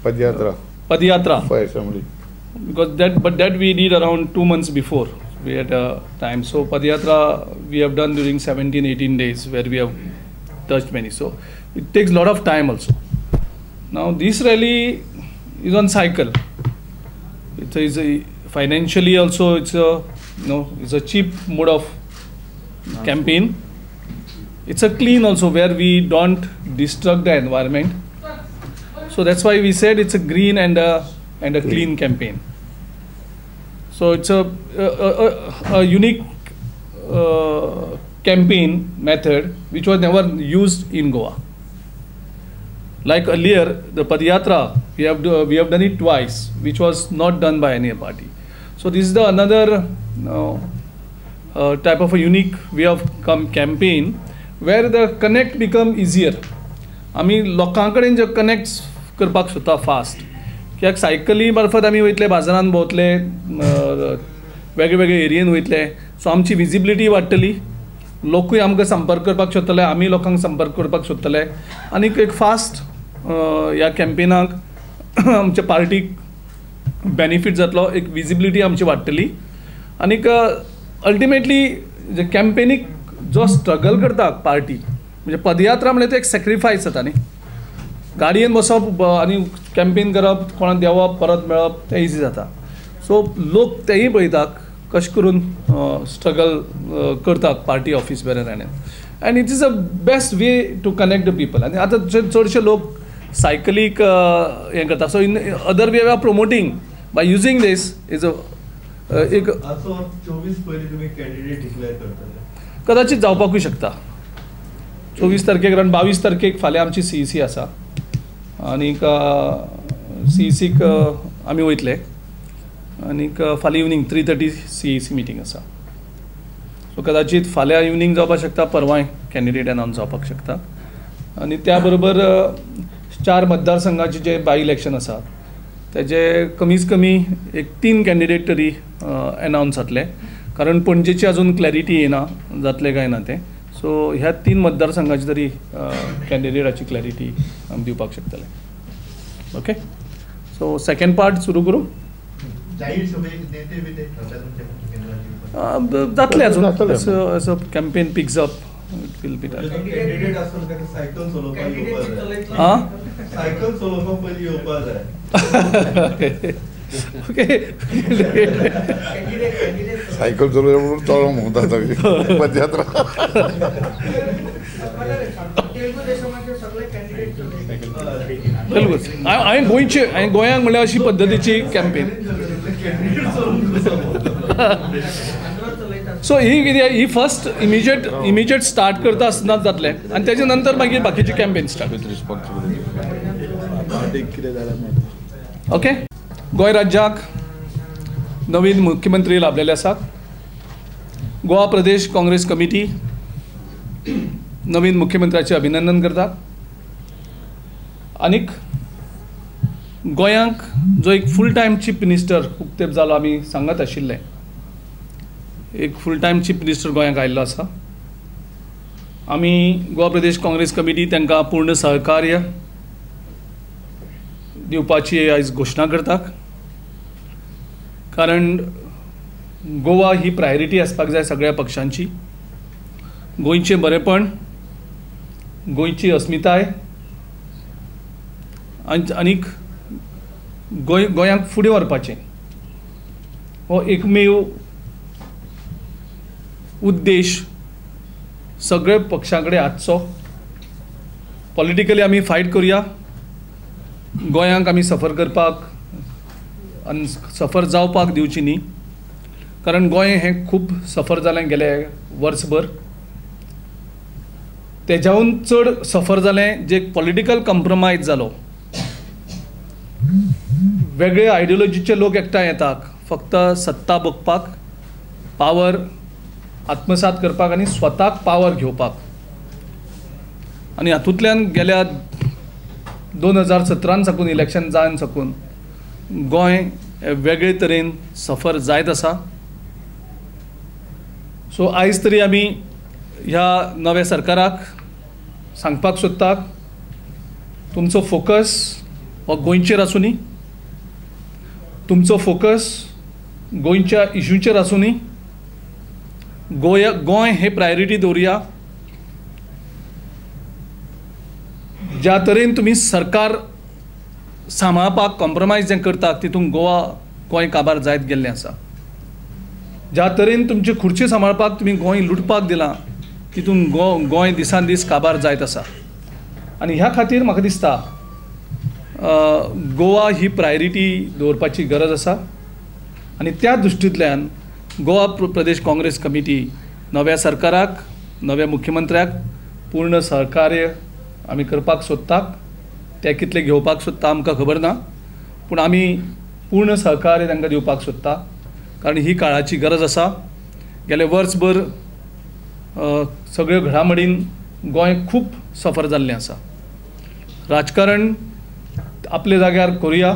Padiyatra. For assembly. Because that we did around 2 months before. We had time. So Padiyatra we have done during 17-18 days where we have touched many. So it takes a lot of time also. Now this rally is on cycle. It is financially also it's a cheap mode of campaign. It's a clean also where we don't disturb the environment. So that's why we said it's a green and a clean campaign. So it's a unique campaign method which was never used in Goa. Like earlier, the Padiyatra we have done it twice, which was not done by any party. So this is the another type of a unique way of campaign where the connect become easier. आमी लोकांकडेन जे connect करपाक सोदता fast कित्याक सायकली मार्फत आमी वयतले बाजारांत भोंवतले वेगळे वेगळे एरियेन वयतले सो आमची विजिबिलिटी वाडटली लोकूय आमकां संपर्क करपाक सोदतले आमी लोकांक संपर्क करपाक सोदतले आनीक एक फास्ट ह्या कॅम्पेनाक आमच्या पार्टीक बेनिफीट जातलो एक विजिबिलिटी आमची वाडटली आनीक अल्टिमेटली जे कॅम्पेनीक जो स्ट्रगल करता पार्टी म्हणजे पदयात्रा म्हणजे ते एक सॅक्रिफायस जाता न्ही गाडयेन बसप आनी कॅम्पेन करप कोणाक देवप परत मेळप तें इजी जाता सो लोक तेंय पळयतात कशें करून स्ट्रगल करतात पार्टी ऑफीस बेरे राण्यान and it is a best way to connect the people आनी आतां चडशे लोक सायकलीक हें करता so in other way of promoting by using this is एक कदाचित जावपाकूय शकता 24 तारखेक कारण 22 तारखेक फाल्यां आमची CEC आसा आनीक CECक आमी वयतले आनीक फाल्यां इवनिंग 3:30 CEC मिटींग आसा सो कदाचित फाल्यां इवनिंग जावपाक शकता परवांय कॅन्डिडेट अनाउन्स जावपाक शकता आनी त्या बरोबर 4 मतदारसंघाचे जे बाय इलेक्शन आसा तेजे कमीच कमी एक 3 कॅन्डिडेट तरी अनाउन्स जातले कारण पणजेची अजून क्लॅरिटी येना जातले काय ना ते सो ह्या 3 मतदारसंघाची तरी कॅन्डिडेटाची क्लॅरिटी आमी दिवपाक शकतले ओके सो सेकंड पार्ट सुरू करूं जातले अजून as a campaign picks up it will be okay cycle चलोवन चलो म्हणटा पदयात्रा हांवें गोंयांक म्हणल्यार अशी पद्दतीची कॅम्पेन सो ही फर्स्ट इमिजिएट स्टार्ट करता आसतना जातलें आनी तेजे नंतर मागीर बाकीची कॅम्पेन स्टार्ट ओके गोंय राज्याक नवीन मुख्यमंत्री लाभलेले आसात गोवा प्रदेश काँग्रेस कमिटी नवीन मुख्यमंत्र्याचे अभिनंदन करता आनीक गोंयांक जो एक फूल टायम चीफ मिनिस्टर खूब तेंप जालो आमी सांगत आशिल्ले एक फूल टायम चीफ मिनिस्टर गोंयांक आयिल्लो आसा आमी गोवा प्रदेश काँग्रेस कमिटी तांकां पूर्ण सहकार्य दिवपाची आयज घोशणा करता कारण गोवा ही प्रायोरिटी आसपाक जाय सगळ्या पक्षांची गोंयचें बरेपण गोंयची अस्मिताय आनीक गोंयांक फुडें व्हरपाचें हो एकमेव उद्देश सगळे पक्षां कडेन आसचो पॉलिटिकली आमी फायट करुया गोंयांक आमी सफर करपाक आनी सफर जावपाक दिवची न्ही कारण गोंय हें खूब सफर जालें गेले वर्सभर तेज्याहून चड सफर जालें जे पॉलिटिकल कॉम्प्रोमायज जालो वेगळे आयडियोलॉजीचे लोक एकठांय येतात फक्त सत्ता भोगपाक पावर आत्मसात करपाक आनी स्वताक पावर घेवपाक आनी हातूंतल्यान गेल्या 2017 साकून इलेक्शन जावन साकून गोंय वेगळे तरेन सफर जायत आसा सो आयज तरी आमी ह्या नव्या सरकाराक सांगपाक सोदतात तुमचो फोकस हो गोंयचेर आसूनी, तुमचो फोकस गोंयच्या इश्यूचेर आसूनी, गोंय हे प्रायोरिटी दवरुया. ज्या तरेन तुमी सरकार सांबाळपाक कॉम्प्रोमायज जें करतात तितून गोंय काबार जायत गेल्लें आसा. ज्या तरेन तुमची खुर्ची सांबाळपाक तुमी गोंय लुटपाक दिलां तितून गोंय दिसान दीस काबार जायत आसा. आनी ह्या खातीर म्हाका दिसता गोवा ही प्रायोरिटी दवरपाची गरज आसा. आनी त्या दृश्टींतल्यान गोवा प्रदेश काँग्रेस कमिटी नव्या सरकाराक, नव्या मुख्यमंत्र्याक पूर्ण सहकार्य आमी करपाक सोदतात. ते कितले घेवपाक सोदता आमकां खबर ना, पूण आमी पूर्ण सहकार्य तांकां दिवपाक सोदता. कारण ही काळाची गरज आसा. गेले वर्सभर सगळ्यो घडामोडीन गोंय खूब सफर जाल्लें आसा. राजकारण आपले जाग्यार करुया,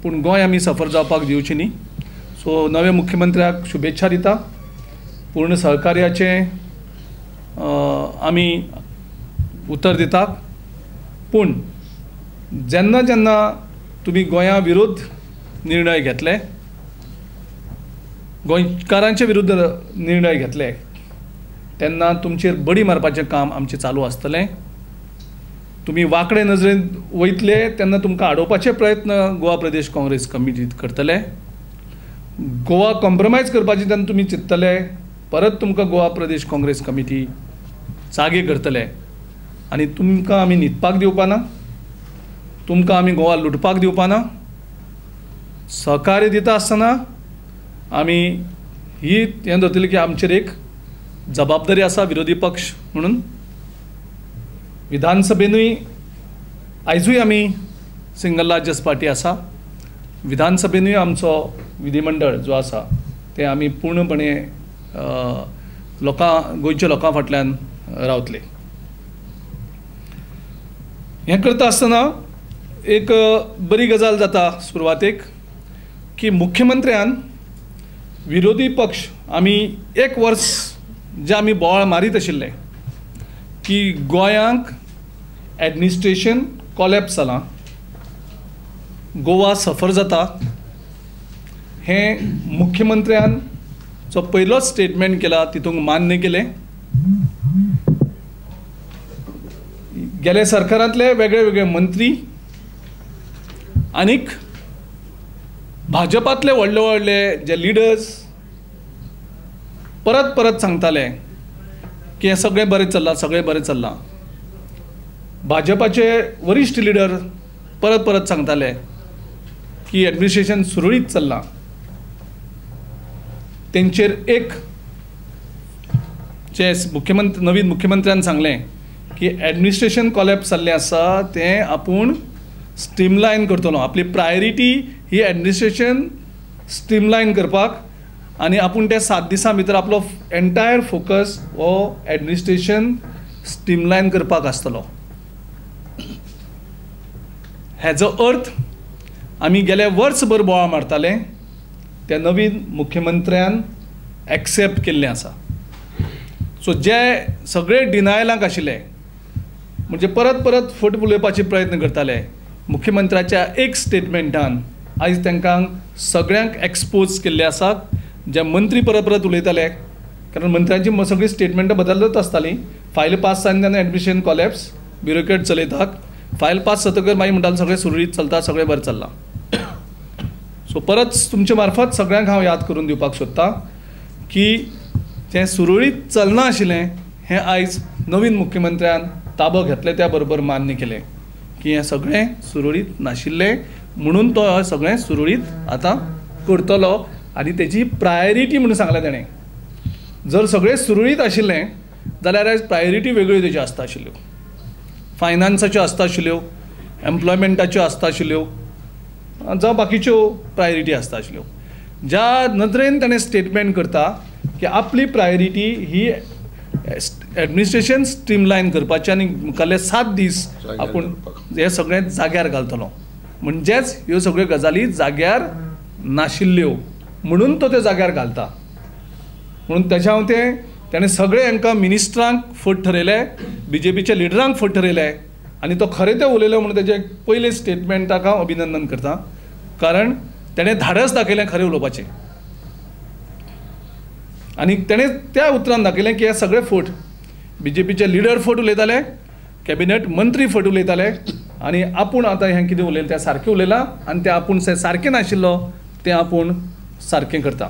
पूण गोंय आमी सफर जावपाक दिवची न्ही. सो नव्या मुख्यमंत्र्याक शुभेच्छा दिता. पूर्ण सहकार्याचें आमी उतर दितात. पूण जेन्ना जेन्ना तुमी गोंया विरोध निर्णय घेतले, गोंयकारांचे विरुद्ध निर्णय घेतले, तेन्ना तुमचेर बडी मारपाचें काम आमचें चालू आसतलें. तुमी वांकडे नजरेन वयतले तेन्ना तुमकां आडोवपाचे प्रयत्न गोवा प्रदेश काँग्रेस कमिटींत करतले. गोवा कॉम्प्रोमायज करपाचे तेन्ना तुमी चिंततले, परत तुमकां गोवा प्रदेश काँग्रेस कमिटी जागे करतले. आनी तुमकां आमी न्हिदपाक दिवपा ना, तुमकां आमी गोवा लुटपाक दिवपा ना. सहकार्य दिता आसतना आमी ही हें धरतली की आमचेर एक जबाबदारी आसा विरोधी पक्ष म्हणून. विधानसभेनूय आयजूय आमी सिंगल लार्जस्ट पार्टी आसा. विधानसभेनूय आमचो विधिमंडळ जो आसा ते आमी पूर्णपणे गोंयच्या लोकां फाटल्यान रावतले. हें करता आसतना एक बरी गजाल जाता सुरवातेक की मुख्यमंत्र्यान विरोधी पक्ष आमी एक वर्स जे आमी बोवाळ मारीत आशिल्ले की गोंयांक एडमिनिस्ट्रेशन कॉलॅप्स जालां, गोवा सफर जाता, हें मुख्यमंत्र्यान जो पयलोच स्टेटमेंट केला तितूंत मान्य केलें. गेले सरकारांतले वेगळे वेगळे मंत्री आनीक भाजपांतले व्हडले व्हडले जे लिडर्स परत परत सांगताले की हें सगळें बरें चल्लां, सगळें बरें चल्लां. भाजपाचे वरिश्ठ लिडर परत परत सांगताले की एडमिनिस्ट्रेशन सुरळीत चल्लां. तेंचेर एक जे नवीन मुख्यमंत्र्यान सांगलें की एडमिनिस्ट्रेशन कॉलॅप्स जाल्लें आसा तें आपूण स्ट्रीमलायन करतलो. आपली प्रायोरिटी ही एडमिनिस्ट्रेशन स्ट्रीमलायन करपाक आनी आपूण ते 7 दिसां भितर आपलो एंटायर फोकस हो एडमिनिस्ट्रेशन स्ट्रीमलायन करपाक आसतलो. हेजो अर्थ आमी गेले वर्सभर बोवाळ मारताले त्या नवीन मुख्यमंत्र्यान एक्सेप्ट केल्लें आसा. सो जे सगळे डिनायलांक आशिल्ले म्हणजे परत परत फट उलोवपाचे प्रयत्न करताले, मुख्यमंत्र्याच्या एक स्टेटमेंटान आयज तांकां सगळ्यांक एक्सपोज केल्ले आसा. जे मंत्री परत परत उलयताले, कारण मंत्र्यांची सगळी स्टेटमेंटां बदलत आसतालीं. फायल पास जावन तेन्ना एडमिनिस्ट्रेशन कॉलॅप्स, ब्युरोक्रेट चलयतात. फायल पास जातकर मागीर म्हणटाले सगळें सुरळीत चलता, सगळें बरें चल्लां. सो परत तुमचे मार्फत सगळ्यांक हांव याद करून दिवपाक सोदतां की जें सुरळीत चलना आशिल्लें हें आयज नवीन मुख्यमंत्र्यान ताबो घेतले त्या बरोबर मान्य केलें की हें सगळें सुरळीत नाशिल्लें, म्हणून तो सगळें सुरळीत आतां करतलो आनी तेजी प्रायोरिटी म्हणून सांगलें ताणें. जर सगळें सुरळीत आशिल्लें जाल्यार आयज प्रायोरिटी वेगळ्यो तेज्यो आसता आशिल्ल्यो. फायनान्साच्यो आसता आशिल्ल्यो, एम्प्लॉयमेंटाच्यो आसता आशिल्ल्यो, जावं बाकीच्यो प्रायोरिटी आसता आशिल्ल्यो. ज्या नदरेन ताणें स्टेटमेंट करता की आपली प्रायोरिटी ही एडमिनिस्ट्रेशन स्ट्रीमलायन करपाचें आनी मुखाल्ले 7 दीस आपूण हें सगळें जाग्यार घालतलो. म्हणजेच ह्यो सगळ्यो गजाली जाग्यार नाशिल्ल्यो म्हणून तो ते जाग्यार घालता. म्हणून तेच्या ताणें सगळे हांकां मिनिस्टरांक फट ठरयले, BJPच्या लिडरांक फट ठरयले आनी तो खरें तें उलयलो म्हणून तेजें पयलें स्टेटमेंटाक हांव अभिनंदन करतां, कारण तेणें धाडस दाखयलें खरें उलोवपाचें. आनी तेणें त्या उतरान दाखयलें की हे सगळे फट BJPचे लिडर फट उलयताले, कॅबिनेट मंत्री फट उलयताले, आनी आपूण आतां हें कितें उलयलें तें सारकें उलयलां, आनी तें आपूण सारकें नाशिल्लो तें आपूण सारकें करता.